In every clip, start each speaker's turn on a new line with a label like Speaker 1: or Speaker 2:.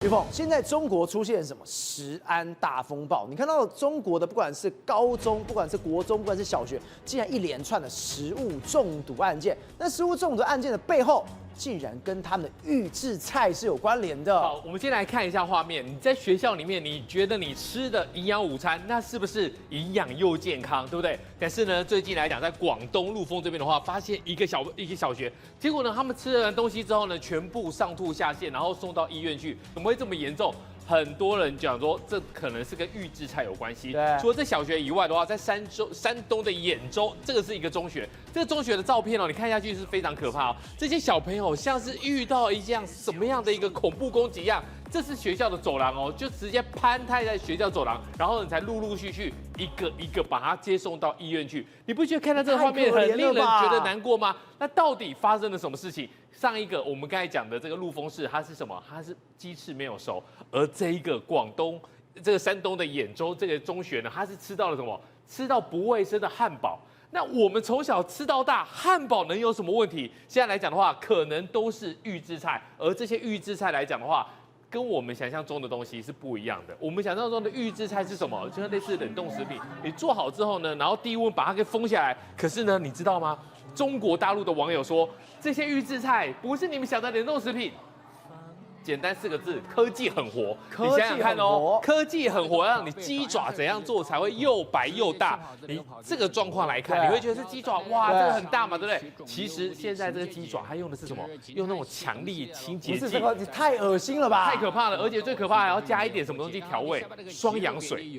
Speaker 1: 玉凤，现在中国出现什么食安大风暴？你看到中国的不管是高中，不管是国中，不管是小学，竟然一连串的食物中毒案件。那食物中毒案件的背后，竟然跟他们的预制菜是有关联的。
Speaker 2: 好，我们先来看一下画面。你在学校里面，你觉得你吃的营养午餐，那是不是营养又健康，对不对？但是呢，最近来讲，在广东陆丰这边的话，发现一个小学，结果呢，他们吃了东西之后呢，全部上吐下泻，然后送到医院去。怎么会这么严重？很多人讲说，这可能是跟预制菜有关系。除了在小学以外的话，在山东的兖州，这个是一个中学。这个中学的照片哦，你看下去是非常可怕哦。这些小朋友像是遇到一样什么样的一个恐怖攻击一样。这是学校的走廊哦，就直接攀太在学校走廊，然后你才陆陆续续一个一个把他接送到医院去。你不觉得看到这个画面很令人觉得难过吗？那到底发生了什么事情？上一个我们刚才讲的这个陆丰市，它是什么？它是鸡翅没有熟，而这一个广东这个山东的兖州这个中学呢，它是吃到了什么？吃到不卫生的汉堡。那我们从小吃到大，汉堡能有什么问题？现在来讲的话，可能都是预制菜，而这些预制菜来讲的话，跟我们想象中的东西是不一样的。我们想象中的预制菜是什么？就是类似冷冻食品，你做好之后呢，然后低温把它给封下来。可是呢，你知道吗？中国大陆的网友说，这些预制菜不是你们想的冷冻食品。简单4个字，科技很活。你想想看哦，科技很活，让你鸡爪怎样做才会又白又大？你这个状况来看，你会觉得是鸡爪，哇，这个很大嘛，对不对？其实现在这个鸡爪它用的是什么？用那种强力清洁剂。不是这个，
Speaker 1: 太恶心了吧？
Speaker 2: 太可怕了，而且最可怕还要加一点什么东西调味，双氧水。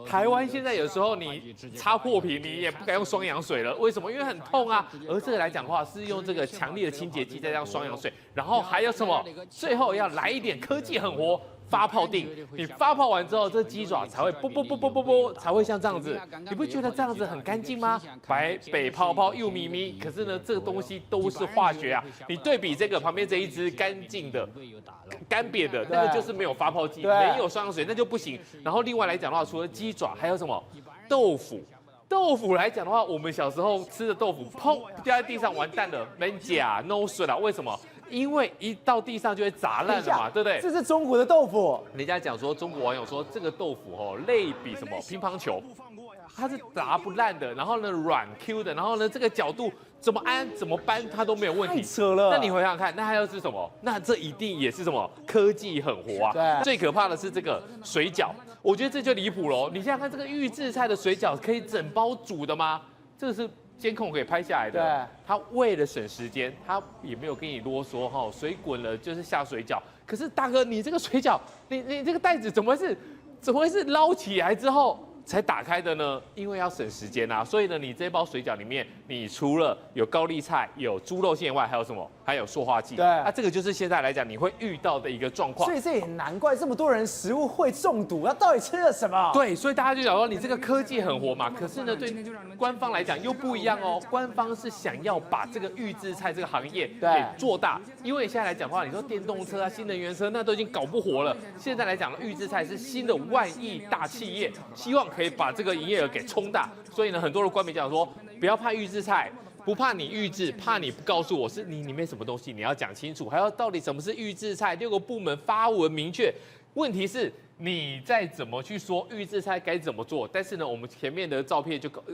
Speaker 2: 台湾现在有时候你擦破皮，你也不敢用双氧水了，为什么？因为很痛啊。而这个来讲的话，是用这个强力的清洁剂，再加上双氧水，然后还有什么？最后要来一点科技很活发泡定，你发泡完之后，这鸡爪才会啵，才会像这样子。你不觉得这样子很干净吗？北泡泡又咪咪，可是呢，这个东西都是化学啊。你对比这个旁边这一只干净的、干瘪的，那个就是没有发泡剂，没有双氧水，那就不行。然后另外来讲的话，除了鸡爪，还有什么豆腐？豆腐来讲的话，我们小时候吃的豆腐，砰掉在地上，完蛋了，没假 no 水了。为什么？因为一到地上就会砸烂了嘛，对不对？
Speaker 1: 这是中国的豆腐。
Speaker 2: 人家讲说，中国网友说这个豆腐哦，类比什么乒乓球，它是砸不烂的，然后呢软 Q 的，然后呢这个角度怎么安怎么搬它都没有问题。
Speaker 1: 太扯了。
Speaker 2: 那你回想看，那还要是什么？那这一定也是什么科技很活啊。
Speaker 1: 对。
Speaker 2: 最可怕的是这个水饺，我觉得这就离谱了。你想想看，这个预制菜的水饺可以整包煮的吗？这个是监控可以拍下来的。
Speaker 1: 对。
Speaker 2: 他为了省时间，他也没有跟你啰嗦哈，水滚了就是下水饺。可是大哥，你这个水饺，你这个袋子怎么会是捞起来之后才打开的呢？因为要省时间啊，所以呢，你这包水饺里面，你除了有高丽菜、有猪肉馅外，还有什么？还有塑化剂。
Speaker 1: 对，
Speaker 2: 啊，这个就是现在来讲你会遇到的一个状况。
Speaker 1: 所以这也难怪这么多人食物会中毒，他到底吃了什么？
Speaker 2: 对，所以大家就讲说你这个科技很活嘛，可是呢，对官方来讲又不一样哦。官方是想要把这个预制菜这个行业给做大，因为现在来讲的话，你说电动车啊、新能源车那都已经搞不活了。现在来讲，预制菜是新的万亿大企业，希望可以把这个营业额给冲大。所以呢，很多的官媒讲说，不要怕预制菜。不怕你预制，怕你不告诉我是你里面什么东西，你要讲清楚，还要到底什么是预制菜，6个部门发文明确。问题是你再怎么去说预制菜该怎么做，但是呢，我们前面的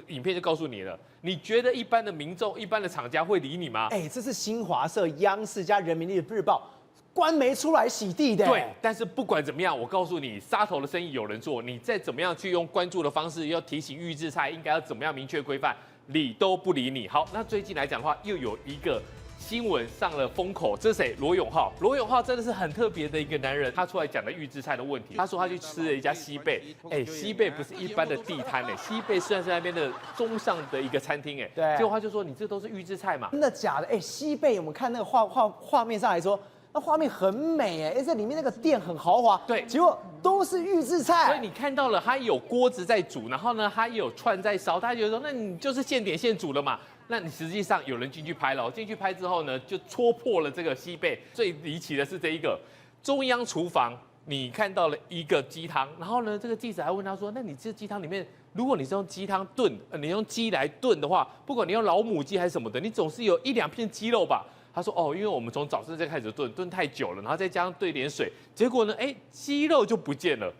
Speaker 2: 影片就告诉你了。你觉得一般的民众、一般的厂家会理你吗？
Speaker 1: 这是新华社、央视加人民日报。官媒出来洗地的。
Speaker 2: 对，但是不管怎么样，我告诉你，杀头的生意有人做，你再怎么样去用关注的方式，要提醒预制菜应该要怎么样明确规范，理都不理你。好，那最近来讲的话，又有一个新闻上了风口，这是谁？罗永浩。罗永浩真的是很特别的一个男人，他出来讲了预制菜的问题。他说他去吃了一家西贝，西贝不是一般的地摊西贝虽然是那边的中上的一个餐厅
Speaker 1: 对，
Speaker 2: 结果他就说你这都是预制菜嘛？
Speaker 1: 真的假的？西贝我们看那个画面上来说。那画面很美这里面那个店很豪华，
Speaker 2: 对，
Speaker 1: 结果都是预制菜，
Speaker 2: 所以你看到了它有锅子在煮，然后呢它有串在烧，大家觉得说那你就是现点现煮了嘛？那你实际上有人进去拍了，进去拍之后呢，就戳破了这个西贝。最离奇的是这一个中央厨房，你看到了一个鸡汤，然后呢这个记者还问他说，那你这鸡汤里面，如果你是用鸡汤炖，你用鸡来炖的话，不管你用老母鸡还是什么的，你总是有1-2片鸡肉吧？他说哦，因为我们从早上就开始炖太久了，然后再加上兑点水，结果呢，鸡肉就不见了。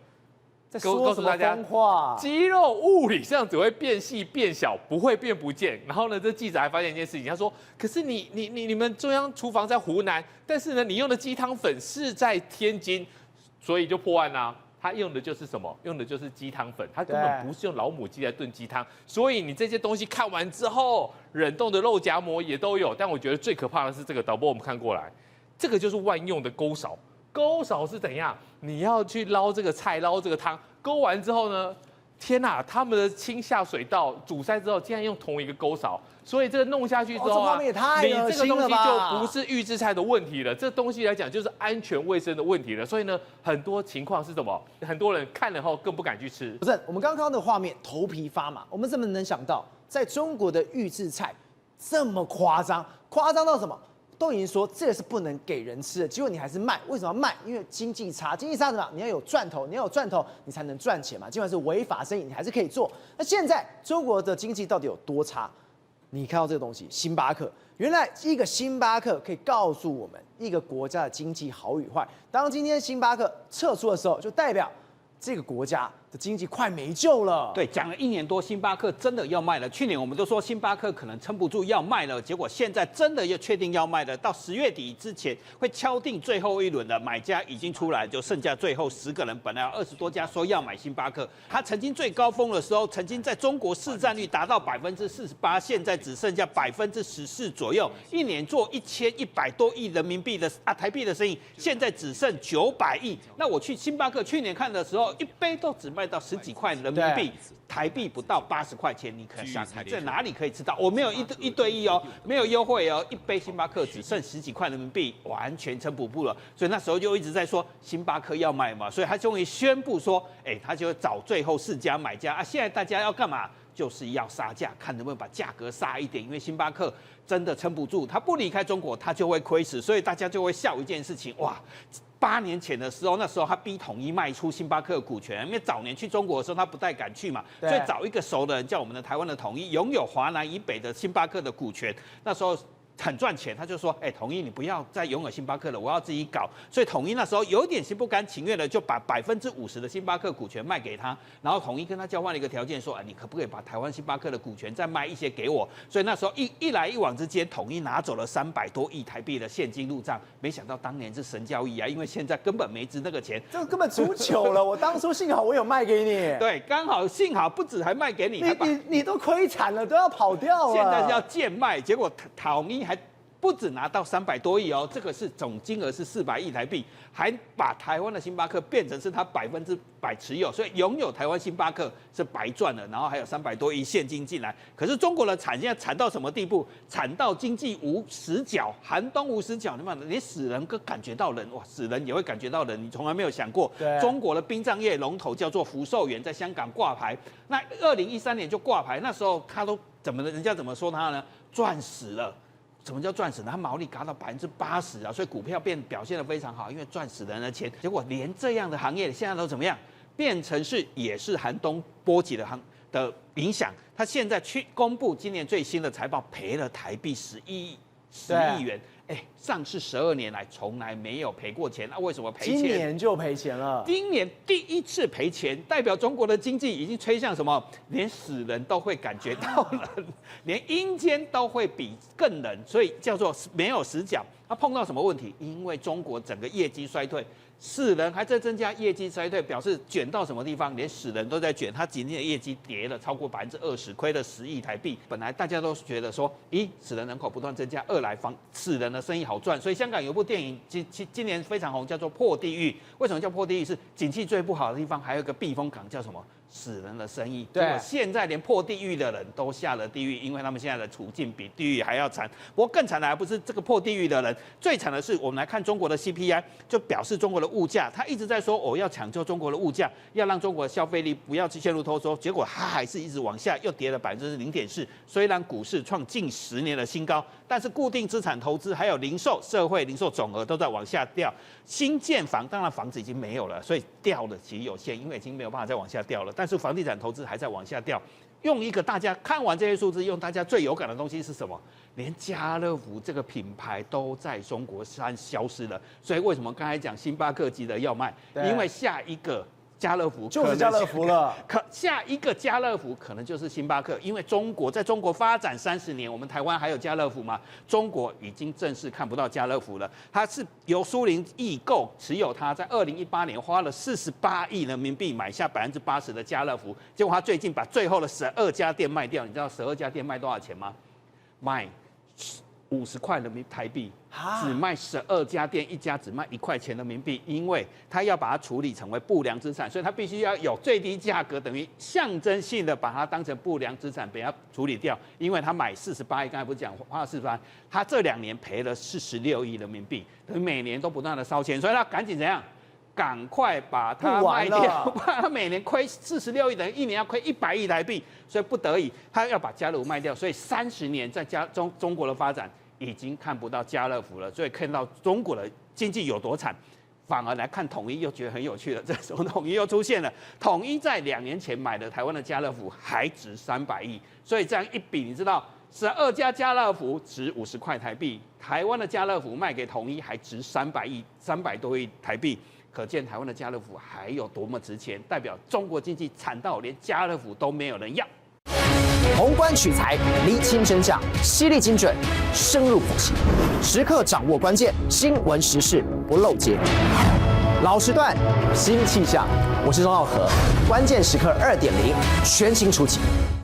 Speaker 1: 在说什么疯话？
Speaker 2: 鸡肉物理上只会变细变小，不会变不见。然后呢，这记者还发现一件事情，他说：“可是你们中央厨房在湖南，但是呢，你用的鸡汤粉是在天津，所以就破案啦。他用的就是什么？用的就是鸡汤粉，他根本不是用老母鸡来炖鸡汤。所以你这些东西看完之后，冷冻的肉夹馍也都有。但我觉得最可怕的是这个，导播我们看过来，这个就是万用的勾勺。”勾勺是怎样？你要去捞这个菜，捞这个汤，勾完之后呢？天哪！他们的清下水道煮塞之后，竟然用同一个勾勺，所以这个弄下去之后啊，
Speaker 1: 你这
Speaker 2: 个东西就不是预制菜的问题了，这东西来讲就是安全卫生的问题了。所以呢，很多情况是什么？很多人看了后更不敢去吃。
Speaker 1: 不是，我们刚刚看到的画面，头皮发麻。我们怎么能想到，在中国的预制菜这么夸张？夸张到什么？都已经说这个是不能给人吃的，结果你还是卖，为什么要卖？因为经济差，经济差什么？你要有赚头，你要有赚头，你才能赚钱嘛。尽管是违法生意，你还是可以做。那现在中国的经济到底有多差？你看到这个东西，星巴克，原来一个星巴克可以告诉我们一个国家的经济好与坏。当今天星巴克撤出的时候，就代表这个国家的经济快没救了。
Speaker 3: 对，讲了1年多，星巴克真的要卖了。去年我们都说星巴克可能撑不住要卖了，结果现在真的要确定要卖了。到10月底之前会敲定最后一轮的买家已经出来，就剩下最后10个人，本来有20多家说要买星巴克。它曾经最高峰的时候，曾经在中国市占率达到48%，现在只剩下14%左右，一年做1100多亿人民币的台币的生意，现在只剩900亿。那我去星巴克去年看的时候，一杯都只卖到10几块人民币，台币不到80块钱，你可想在哪里可以吃到？我没有一对一哦，没有优惠哦，一杯星巴克只剩10几块人民币，完全撑不住了。所以那时候就一直在说星巴克要卖嘛，所以他终于宣布说，他就找最后4家买家啊。现在大家要干嘛？就是要杀价，看能不能把价格杀一点，因为星巴克真的撑不住，他不离开中国，他就会亏死，所以大家就会笑一件事情，哇！8年前的时候，那时候他逼统一卖出星巴克的股权，因为早年去中国的时候他不太敢去嘛，所以找一个熟的人叫我们的台湾的统一拥有华南以北的星巴克的股权，那时候很赚钱，他就说，统一你不要再拥有星巴克了，我要自己搞。所以统一那时候有点心不甘情愿的，就把50%的星巴克股权卖给他，然后统一跟他交换了一个条件，说，你可不可以把台湾星巴克的股权再卖一些给我？所以那时候一来一往之间，统一拿走了300多亿台币的现金入账。没想到当年是神交易啊，因为现在根本没值那个钱，
Speaker 1: 这根本足球了。我当初幸好我有卖给你，
Speaker 3: 对，刚好幸好不止还卖给你，
Speaker 1: 你都亏惨了，都要跑掉了。
Speaker 3: 现在是要贱卖，结果统一还不止拿到300多亿哦，这个是总金额是400亿台币，还把台湾的星巴克变成是他100%持有，所以拥有台湾星巴克是白赚了，然后还有300多亿现金进来。可是中国的产现在惨到什么地步？惨到经济无死角，寒冬无死角，你死人都感觉到冷，哇，死人也会感觉到冷，你从来没有想过。中国的殡葬业龙头叫做福寿园，在香港挂牌，那2013年就挂牌，那时候他都人家怎么说他呢？赚死了。什么叫赚死呢？它毛利达到80%啊，所以股票表现得非常好，因为赚死人的钱。结果连这样的行业现在都怎么样？变成也是寒冬波及的影响。它现在去公布今年最新的财报，赔了台币10亿元。上市12年来从来没有赔过钱，那为什么赔钱？
Speaker 1: 今年就赔钱了。
Speaker 3: 今年第一次赔钱，代表中国的经济已经吹向什么？连死人都会感觉到冷，连阴间都会比更冷，所以叫做没有死角。它碰到什么问题？因为中国整个业绩衰退，死人还在增加，业绩衰退表示卷到什么地方？连死人都在卷，它今年的业绩跌了超过20%，亏了10亿台币。本来大家都觉得说，死人人口不断增加，二来死人的生意好赚，所以香港有一部电影今年非常红，叫做《破地狱》。为什么叫破地狱？是景气最不好的地方，还有一个避风港叫什么？死人的生意。结果现在连破地狱的人都下了地狱，因为他们现在的处境比地狱还要惨。不过更惨的还不是这个破地狱的人，最惨的是我们来看中国的 CPI， 就表示中国的物价，他一直在说我要抢救中国的物价，要让中国的消费力不要去陷入通缩，结果它还是一直往下，又跌了0.4%。虽然股市创近10年的新高，但是固定资产投资还有零售、社会零售总额都在往下掉。新建房，当然房子已经没有了，所以掉的其实有限，因为已经没有办法再往下掉了。但是房地产投资还在往下掉，用一个大家看完这些数字，用大家最有感的东西是什么？连家乐福这个品牌都在中国消失了。所以为什么刚才讲星巴克急着要卖？因为下一个家乐福
Speaker 1: 就是家乐福了。
Speaker 3: 下一个家乐福可能就是星巴克，因为在中国发展30年，我们台湾还有家乐福吗？中国已经正式看不到家乐福了。它是由苏宁易购持有它，在2018年花了48亿人民币买下80%的家乐福，结果他最近把最后的12家店卖掉。你知道12家店卖多少钱吗？卖50块台币，只卖12家店，一家只卖1块钱人民币，因为他要把它处理成为不良资产，所以他必须要有最低价格，等于象征性的把它当成不良资产，给它处理掉。因为他买48亿，刚才不是讲花了48亿，他这2年赔了46亿人民币，等于每年都不断的烧钱，所以他赶紧怎样？赶快把它卖掉，不然他每年亏46亿，等于一年要亏100亿台币，所以不得已他要把家乐福卖掉。所以30年在中国的发展已经看不到家乐福了，所以看到中国的经济有多惨，反而来看统一又觉得很有趣了。这时候统一又出现了，统一在2年前买的台湾的家乐福还值300亿，所以这样一比，你知道12家家乐福值50块台币，台湾的家乐福卖给统一还值300多亿台币。可见台湾的家乐福还有多么值钱，代表中国经济惨到连家乐福都没有人要。
Speaker 1: 宏观取材，厘清真相，犀利精准，深入剖析，时刻掌握关键，新闻时事不漏接。老时段，新气象，我是钟浩和，关键时刻2.0，全新出击。